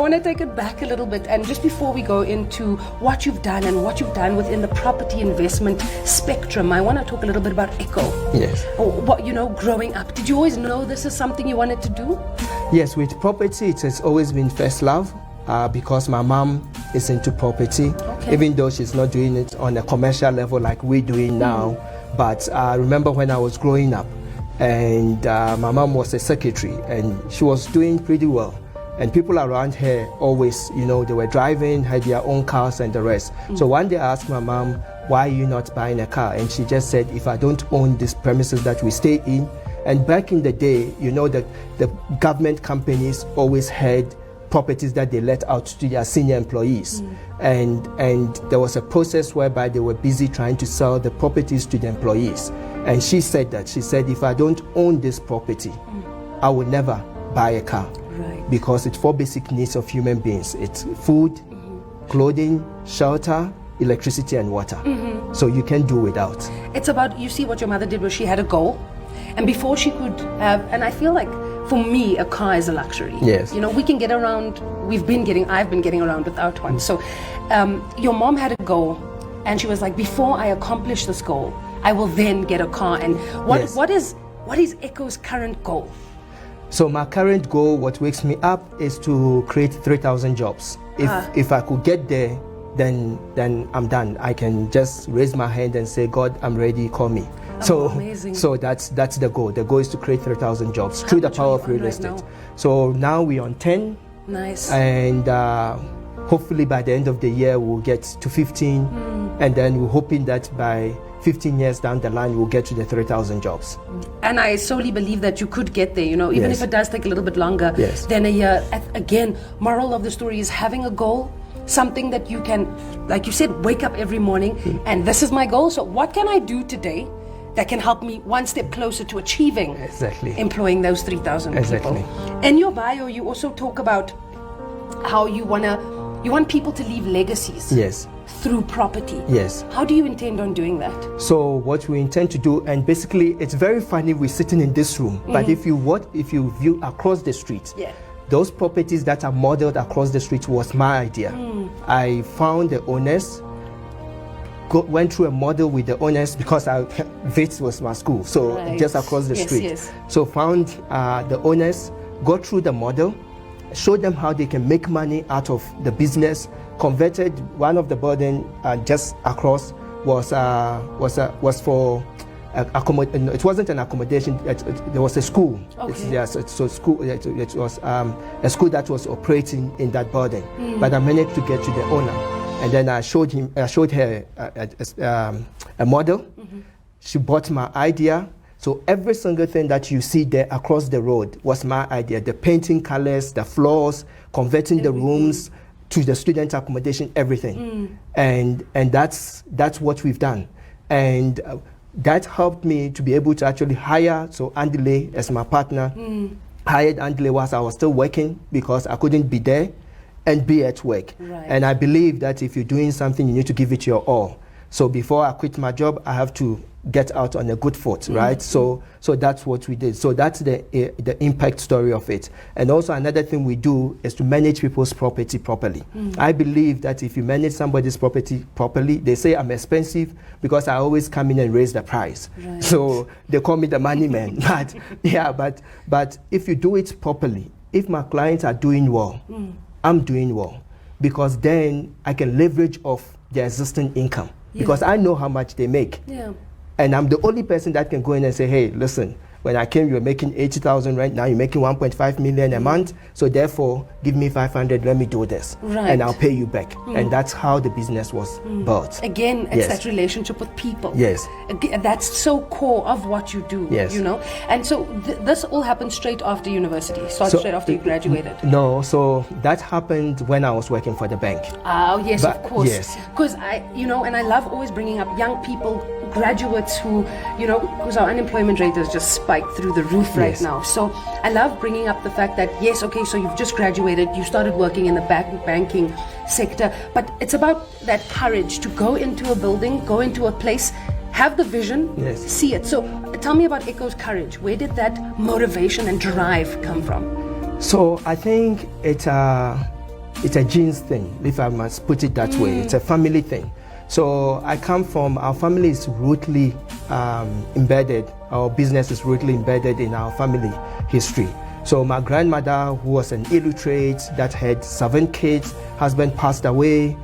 I want to take it back a little bit, and just before we go into what you've done and what you've done within the property investment spectrum, I want to talk a little bit about Echo. Yes. Or what, growing up, did you always know this is something you wanted to do? Yes, with property, it has always been first love because my mom is into property, even though she's not doing it on a commercial level like we're doing now. But I remember when I was growing up, and my mom was a secretary, and she was doing pretty well. And people around her always, they were driving, had their own cars and the rest. So one day I asked my mom, why are you not buying a car? And she just said, if I don't own these premises that we stay in. And back in the day, that the government companies always had properties that they let out to their senior employees. And there was a process whereby they were busy trying to sell the properties to the employees. And she said, if I don't own this property, I will never buy a car. Right. Because it's for basic needs of human beings. It's food, clothing, shelter, electricity, and water. So you can do without. It's about, you see what your mother did was she had a goal. And before she could have, and I feel like for me, a car is a luxury. Yes. We can get around, I've been getting around without one. So your mom had a goal, and she was like, before I accomplish this goal, I will then get a car. And what is Echo's current goal? So my current goal, what wakes me up, is to create 3,000 jobs. If I could get there, then I'm done. I can just raise my hand and say, God, I'm ready, call me. Amazing. So that's the goal. The goal is to create 3,000 jobs through the power of real estate. So now we're on 10. Nice. And hopefully by the end of the year, we'll get to 15. And then we're hoping that by 15 years down the line, we'll get to the 3,000 jobs. And I solely believe that you could get there, even if it does take a little bit longer than a year. Again, moral of the story is having a goal, something that you can, like you said, wake up every morning and this is my goal. So what can I do today that can help me one step closer to achieving employing those 3,000 people? In your bio, you also talk about how you want people to leave legacies. Yes. Through property. Yes. How do you intend on doing that? So what we intend to do, and basically it's very funny we're sitting in this room, but if you view across the street, those properties that are modeled across the street was my idea. I found the owners, went through a model with the owners because Wits was my school, so just across the street. So found the owners, go through the model, showed them how they can make money out of the business, converted one of the building just across was for it wasn't an accommodation. There was a school. So school. It was a school that was operating in that building. But I managed to get to the owner, and then I showed her a model. She bought my idea. So every single thing that you see there across the road was my idea. The painting colors, the floors, converting the rooms to the student accommodation, everything. And that's what we've done. And that helped me to be able to actually hire Andile as my partner. Hired Andile whilst I was still working because I couldn't be there and be at work. And I believe that if you're doing something, you need to give it your all. So before I quit my job, I have to get out on a good foot, right? So that's what we did. So that's the impact story of it. And also another thing we do is to manage people's property properly. I believe that if you manage somebody's property properly, they say I'm expensive because I always come in and raise the price. So they call me the money man. But if you do it properly, if my clients are doing well, I'm doing well, because then I can leverage off their existing income because I know how much they make. And I'm the only person that can go in and say, hey, listen, when I came, you were making 80,000 right now, you're making 1.5 million a month. So therefore, give me 500, let me do this. And I'll pay you back. And that's how the business was built. Again, it's that relationship with people. Again, that's so core of what you do, And so this all happened straight after university, straight after you graduated? No, so that happened when I was working for the bank. Oh, yes, of course. Because and I love always bringing up young people, graduates who, because our unemployment rate is just spiked through the roof right now. So I love bringing up the fact that, so you've just graduated, you started working in the banking sector, but it's about that courage to go into a building, go into a place, have the vision, see it. So tell me about Echo's courage. Where did that motivation and drive come from? So I think it it's a genes thing, if I must put it that way. It's a family thing. So I come from, our family is rooted embedded, our business is rooted embedded in our family history. So my grandmother, who was an illiterate, that had 7 kids, husband passed away,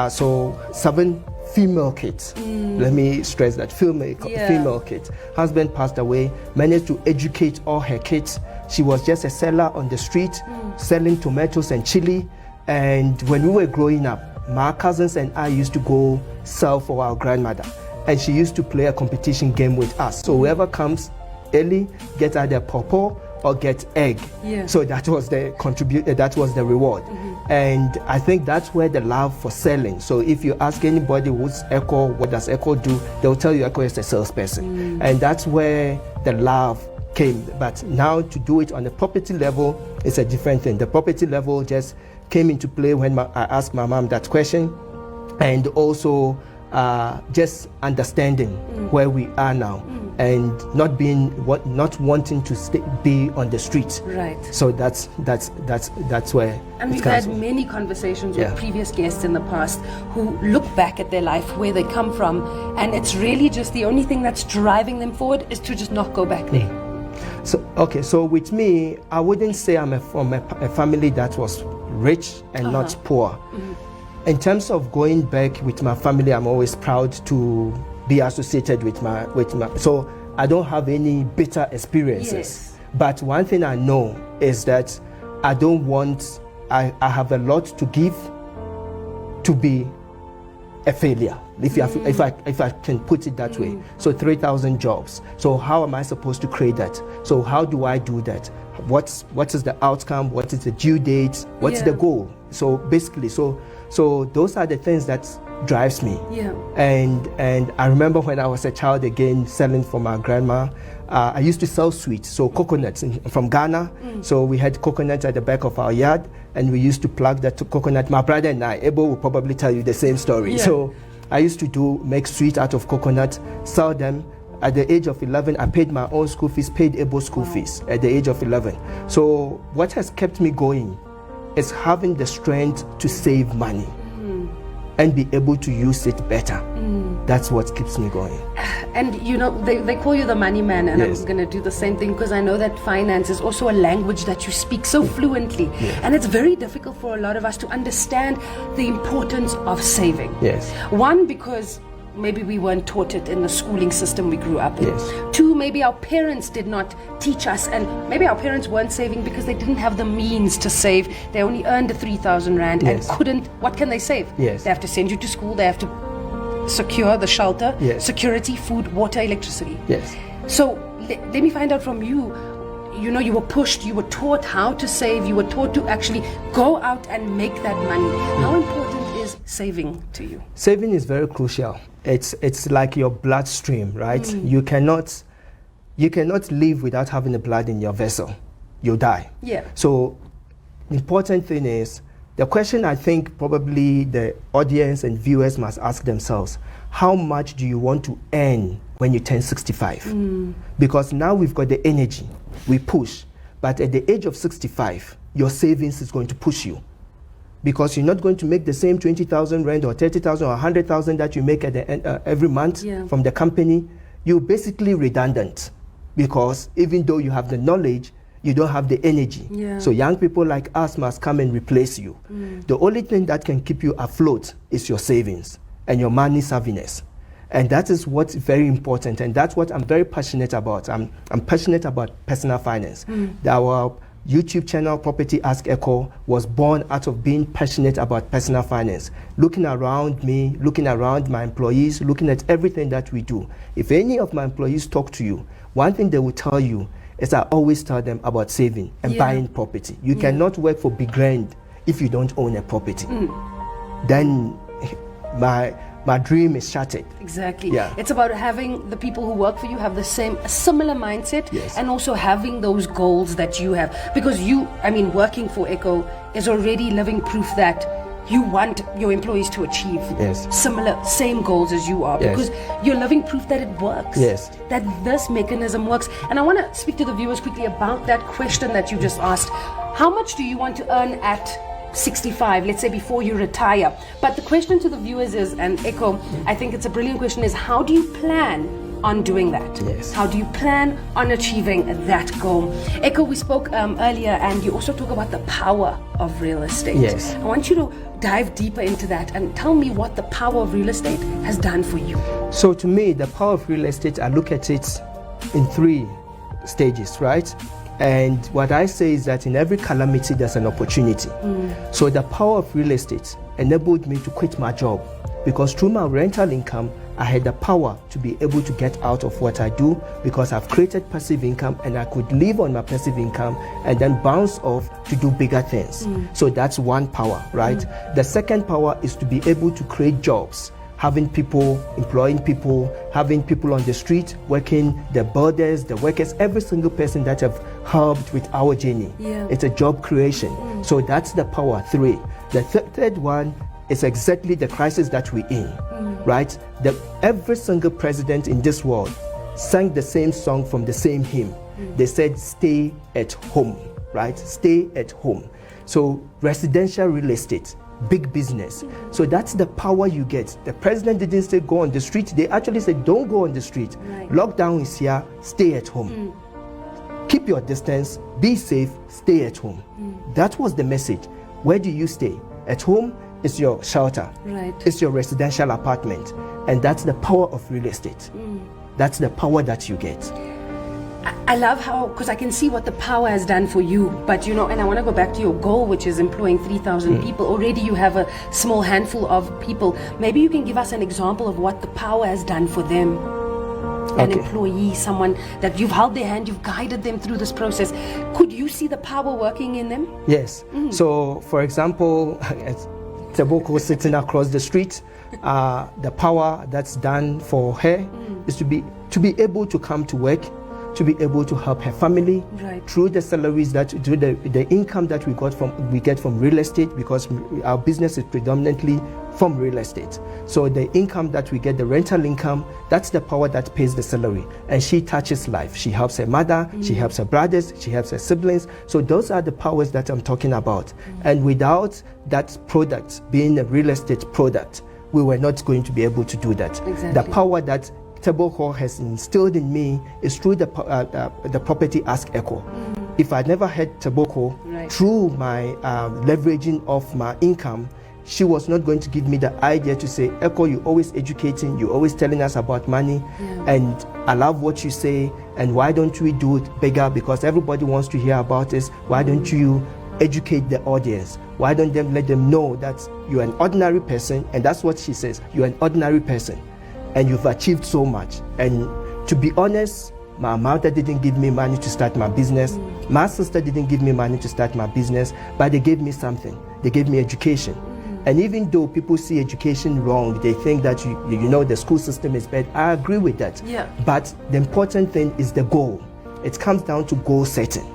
so 7 female kids. Let me stress that, female kids. Husband passed away, managed to educate all her kids. She was just a seller on the street, selling tomatoes and chili. And when we were growing up, my cousins and I used to go sell for our grandmother. And she used to play a competition game with us. So whoever comes early gets either pawpaw or get egg. So that was the that was the reward. And I think that's where the love for selling. So if you ask anybody who's Echo, what does Echo do, they'll tell you Echo is a salesperson. And that's where the love came. But now to do it on the property level, it's a different thing. The property level just came into play when I asked my mom that question, and also just understanding where we are now, and not wanting to be on the street. Right. So that's where. And we've had many conversations with previous guests in the past who look back at their life, where they come from, and it's really just the only thing that's driving them forward is to just not go back there. So with me, I wouldn't say I'm from a family that was rich and not poor. In terms of going back with my family, I'm always proud to be associated with my. So I don't have any bitter experiences. But one thing I know is that I don't want. I have a lot to give to be a failure, if I can put it that way. So 3,000 jobs. So how am I supposed to create that? So how do I do that? What is the outcome? What is the due date? What's the goal? So basically, so those are the things that drives me. And I remember when I was a child, again, selling for my grandma, I used to sell sweets, so coconuts from Ghana. So we had coconuts at the back of our yard, and we used to plug that coconut. My brother and I, Ebo will probably tell you the same story. So I used to make sweet out of coconut, sell them. At the age of 11, I paid my own school fees, paid Ebo's school fees at the age of 11. So what has kept me going is having the strength to save money and be able to use it better. That's what keeps me going. And you know, they call you the money man, and I'm going to do the same thing, because I know that finance is also a language that you speak so fluently. And it's very difficult for a lot of us to understand the importance of saving. One, because maybe we weren't taught it in the schooling system we grew up in. 2, maybe our parents did not teach us, and maybe our parents weren't saving because they didn't have the means to save. They only earned 3,000 rand and couldn't. What can they save? They have to send you to school. They have to secure the shelter, security, food, water, electricity. So let me find out from you. You know, you were pushed, you were taught how to save, you were taught to actually go out and make that money. How important is saving to you? Saving is very crucial. It's like your bloodstream, right? You cannot live without having the blood in your vessel. You'll die. So the important thing is, the question I think probably the audience and viewers must ask themselves, how much do you want to earn when you turn 65? Because now we've got the energy, we push, but at the age of 65, your savings is going to push you. Because you're not going to make the same 20,000 rand or 30,000 or 100,000 that you make at the end, every month from the company. You're basically redundant, because even though you have the knowledge, you don't have the energy. So young people like us must come and replace you. The only thing that can keep you afloat is your savings and your money savviness. And that is what's very important, and that's what I'm very passionate about. I'm passionate about personal finance. Our YouTube channel, Property Ask Echo, was born out of being passionate about personal finance. Looking around me, looking around my employees, looking at everything that we do. If any of my employees talk to you, one thing they will tell you is I always tell them about saving and buying property. You cannot work for big rent if you don't own a property. Then my dream is shattered. Exactly. It's about having the people who work for you have a similar mindset, and also having those goals that you have. Because working for Echo is already living proof that you want your employees to achieve same goals as you are, because you're living proof that it works, that this mechanism works. And I want to speak to the viewers quickly about that question that you just asked. How much do you want to earn at 65, let's say before you retire. But the question to the viewers is, and Echo, I think it's a brilliant question, is how do you plan on doing that? Yes. How do you plan on achieving that goal? Echo, we spoke earlier, and you also talk about the power of real estate. Yes. I want you to dive deeper into that and tell me what the power of real estate has done for you. So to me, the power of real estate, I look at it in 3 stages, right? And what I say is that in every calamity, there's an opportunity. So the power of real estate enabled me to quit my job, because through my rental income, I had the power to be able to get out of what I do, because I've created passive income and I could live on my passive income and then bounce off to do bigger things. So that's one power, right? The second power is to be able to create jobs, having people, employing people, having people on the street, working, the builders, the workers, every single person that have helped with our journey. It's a job creation. So that's the power 3. The third one is exactly the crisis that we're in, right? Every single president in this world sang the same song from the same hymn. They said, stay at home, right? Stay at home. So residential real estate, big business. So that's the power you get. The president didn't say go on the street. They actually said don't go on the street. Lockdown is here, stay at home. Keep your distance, be safe, stay at home. That was the message. Where do you stay? At home is your shelter. It's your residential apartment. And that's the power of real estate. That's the power that you get. I love how, because I can see what the power has done for you, but and I want to go back to your goal, which is employing 3,000 people. Already you have a small handful of people. Maybe you can give us an example of what the power has done for them. An employee, someone that you've held their hand, you've guided them through this process. Could you see the power working in them? Yes. So, for example, Teboko sitting across the street, the power that's done for her is to be able to come to work, to be able to help her family through the salaries through the income that we get from real estate, because our business is predominantly from real estate. So the income that we get, the rental income, that's the power that pays the salary. And she touches life. She helps her mother, she helps her brothers, she helps her siblings. So those are the powers that I'm talking about. And without that product being a real estate product, we were not going to be able to do that. The power that Teboko has instilled in me is through the property Ask Echo. If I never had Teboko, through my leveraging of my income, she was not going to give me the idea to say, Echo, you're always educating, you're always telling us about money, and I love what you say, and why don't we do it bigger, because everybody wants to hear about this. Why don't you educate the audience? Why don't you let them know that you're an ordinary person? And that's what she says, you're an ordinary person, and you've achieved so much. And to be honest, my mother didn't give me money to start my business. My sister didn't give me money to start my business, but they gave me something. They gave me education. And even though people see education wrong, they think that the school system is bad. I agree with that. But the important thing is the goal. It comes down to goal setting.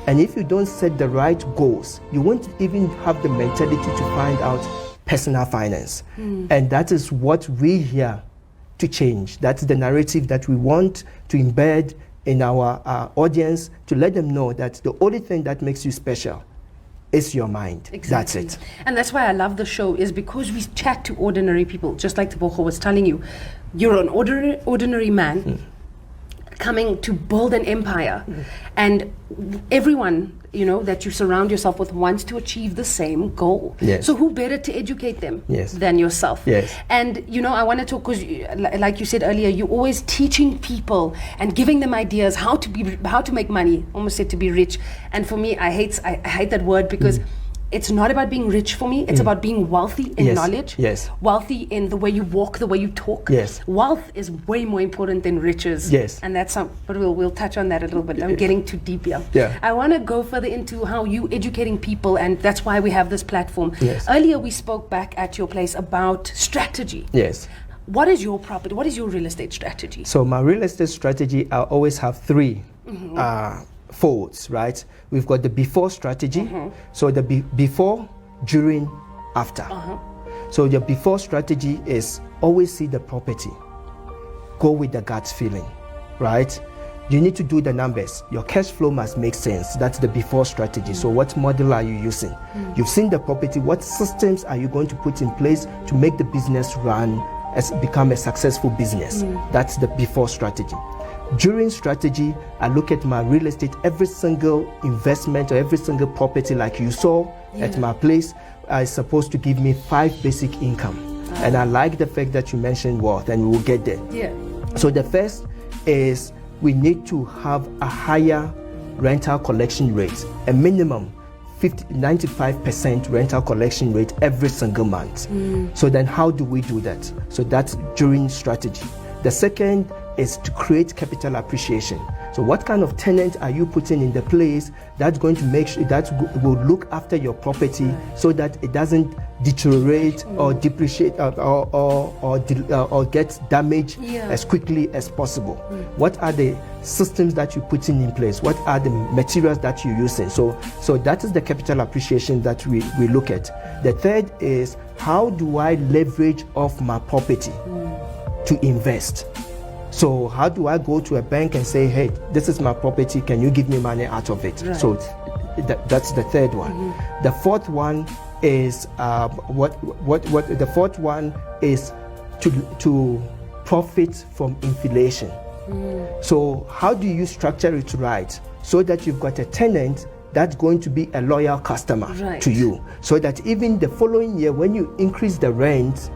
And if you don't set the right goals, you won't even have the mentality to find out personal finance. And that is what we here to change. That's the narrative that we want to embed in our audience, to let them know that the only thing that makes you special is your mind. That's it. And that's why I love the show, is because we chat to ordinary people, just like Teboko was telling you. You're an ordinary man coming to build an empire, and everyone that you surround yourself with wants to achieve the same goal. So who better to educate them than yourself? And I want to talk, because like you said earlier, you're always teaching people and giving them ideas how to make money. Almost said to be rich. And for me, I hate that word, because it's not about being rich for me. It's about being wealthy in knowledge, wealthy in the way you walk, the way you talk. Wealth is way more important than riches. And that's but we'll touch on that a little bit. I'm getting too deep here. I want to go further into how you educating people, and that's why we have this platform. Earlier we spoke back at your place about strategy. What is your property? What is your real estate strategy? So my real estate strategy, I always have 3 folds, right? We've got the before strategy. So the before, during, after. So the before strategy is always see the property, go with the gut feeling, right? you need to do the numbers. Your cash flow must make sense. That's the before strategy. So what model are you using? You've seen the property. What systems are you going to put in place to make the business run as become a successful business? That's the before strategy. During strategy, I look at my real estate, every single investment or every single property like you saw at my place is supposed to give me 5 basic income. And I like the fact that you mentioned wealth, and we will get there. Yeah. So the first is we need to have a higher rental collection rate, a minimum 95% rental collection rate every single month. So then how do we do that? So that's during strategy. The second is to create capital appreciation. So what kind of tenant are you putting in the place that's going to make sure that will look after your property so that it doesn't deteriorate or depreciate or get damaged as quickly as possible? What are the systems that you're putting in place? What are the materials that you're using? So that is the capital appreciation that we look at. The third is, how do I leverage off my property to invest? So how do I go to a bank and say, hey, this is my property, can you give me money out of it? So that's the third one. The fourth one is the fourth one is to profit from inflation. So how do you structure it right so that you've got a tenant that's going to be a loyal customer to you, so that even the following year when you increase the rent,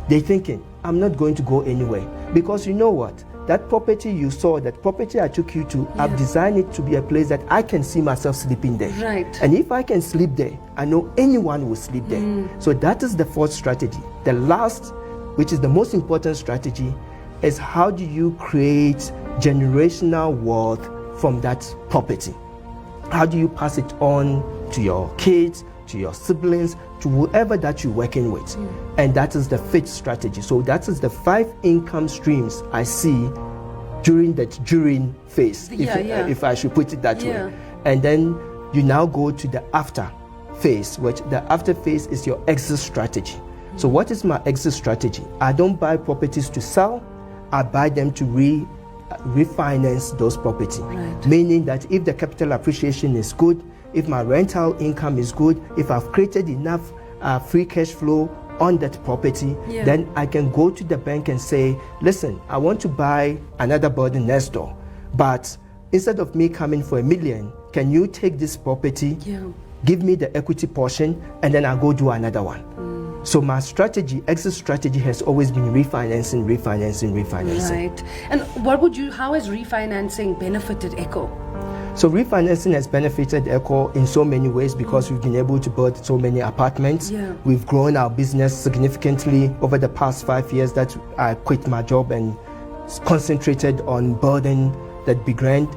they're thinking, I'm not going to go anywhere. Because you know what? That property you saw, that property I took you to, I've designed it to be a place that I can see myself sleeping there. And if I can sleep there, I know anyone will sleep there. So that is the fourth strategy. The last, which is the most important strategy, is how do you create generational wealth from that property? How do you pass it on to your kids, to your siblings, to whoever that you're working with? And that is the fifth strategy. So that is the 5 income streams I see during phase, if I should put it that way. And then you now go to the after phase, which the after phase is your exit strategy. So what is my exit strategy? I don't buy properties to sell, I buy them to refinance those properties. Meaning that if the capital appreciation is good, if my rental income is good, if I've created enough free cash flow on that property, then I can go to the bank and say, listen, I want to buy another building next door, but instead of me coming for $1 million, can you take this property, give me the equity portion, and then I'll go do another one? So my strategy, exit strategy, has always been refinancing. Right. And how has refinancing benefited Echo? So refinancing has benefited Echo in so many ways because we've been able to build so many apartments. We've grown our business significantly over the past 5 years that I quit my job and concentrated on building that big brand.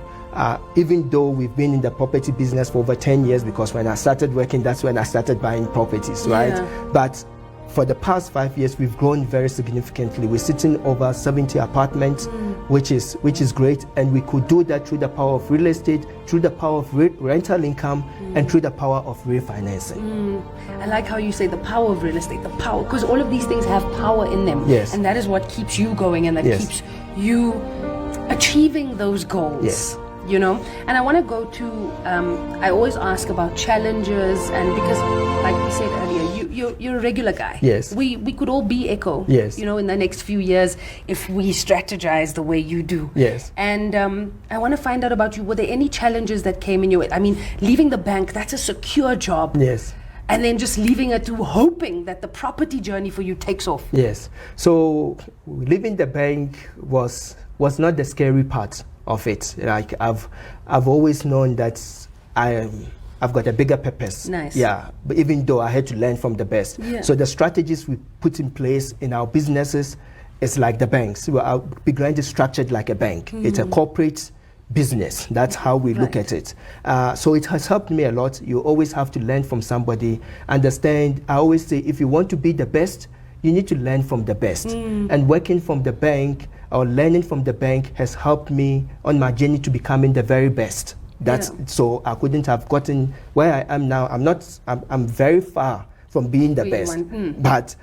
Even though we've been in the property business for over 10 years, because when I started working, that's when I started buying properties, right? But for the past 5 years, we've grown very significantly. We're sitting over 70 apartments, which is great, and we could do that through the power of real estate, through the power of rental income, and through the power of refinancing. I like how you say the power of real estate, the power, because all of these things have power in them, and that is what keeps you going, and that keeps you achieving those goals. You know, and I want to go to, I always ask about challenges, and because like we said earlier, you're a regular guy. We could all be Echo, you know, in the next few years if we strategize the way you do. And I want to find out about you. Were there any challenges that came in your way? I mean, leaving the bank, that's a secure job. And then just leaving it to hoping that the property journey for you takes off. So leaving the bank was not the scary part of it. Like I've always known that I've got a bigger purpose. But even though I had to learn from the best. So the strategies we put in place in our businesses is like the banks. Our Big Grand is structured like a bank. It's a corporate business. That's how we look at it. So it has helped me a lot. You always have to learn from somebody. Understand, I always say, if you want to be the best, you need to learn from the best. And working from the bank or learning from the bank has helped me on my journey to becoming the very best. So I couldn't have gotten where I am now. I'm very far from being the best, but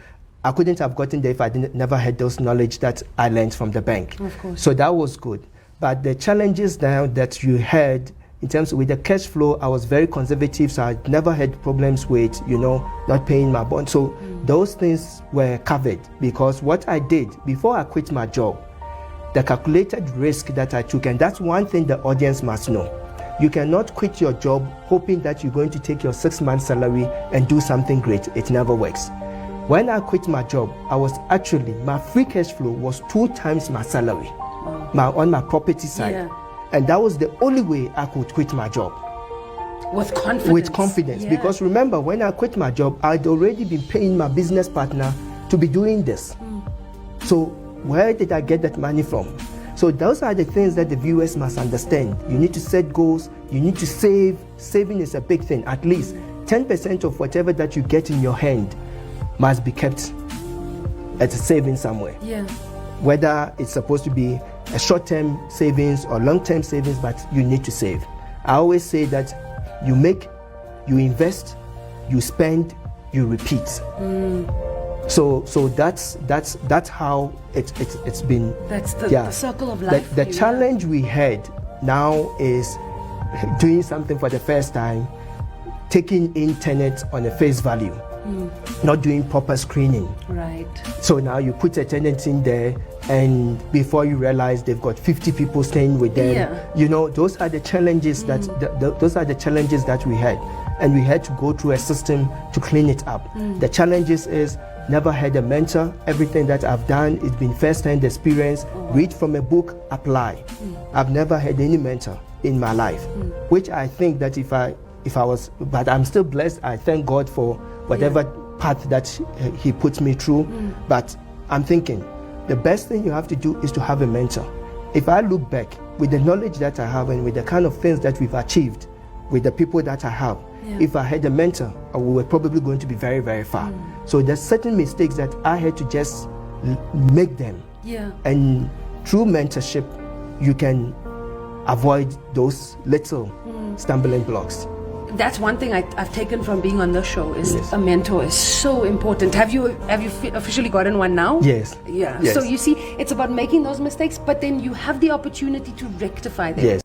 I couldn't have gotten there if I never had those knowledge that I learned from the bank. So that was good. But the challenges now that you had in terms of with the cash flow, I was very conservative, so I never had problems with, not paying my bond. So those things were covered, because what I did before I quit my job, the calculated risk that I took, and that's one thing the audience must know. You cannot quit your job hoping that you're going to take your 6 month salary and do something great. It never works. When I quit my job, my free cash flow was 2 times my salary, on my property side. Yeah. And that was the only way I could quit my job. With confidence. With confidence. Yeah. Because remember, when I quit my job, I'd already been paying my business partner to be doing this. So where did I get that money from? So those are the things that the viewers must understand. You need to set goals. You need to save. Saving is a big thing. At least 10% of whatever that you get in your hand must be kept as a saving somewhere. Yeah. Whether it's supposed to be a short-term savings or long-term savings, but you need to save. I always say that you invest, you spend, you repeat. So that's how it's been. That's the circle of life. The challenge we had now is doing something for the first time, taking in tenants on a face value, not doing proper screening. Right. So now you put a tenant in there, and before you realize they've got 50 people staying with them. Yeah. Those are the challenges that we had, and we had to go through a system to clean it up. The challenges is never had a mentor. Everything that I've done, it's been first-hand experience. Read from a book, apply. I've never had any mentor in my life, which I think that if I was, but I'm still blessed. I thank God for whatever path that He puts me through. But I'm thinking, the best thing you have to do is to have a mentor. If I look back with the knowledge that I have and with the kind of things that we've achieved with the people that I have, if I had a mentor, we were probably going to be very, very far. So there's certain mistakes that I had to just make them. Yeah. And through mentorship, you can avoid those little stumbling blocks. That's one thing I've taken from being on the show is a mentor is so important. Have you officially gotten one now? Yes. Yeah. Yes. So you see, it's about making those mistakes, but then you have the opportunity to rectify them. Yes.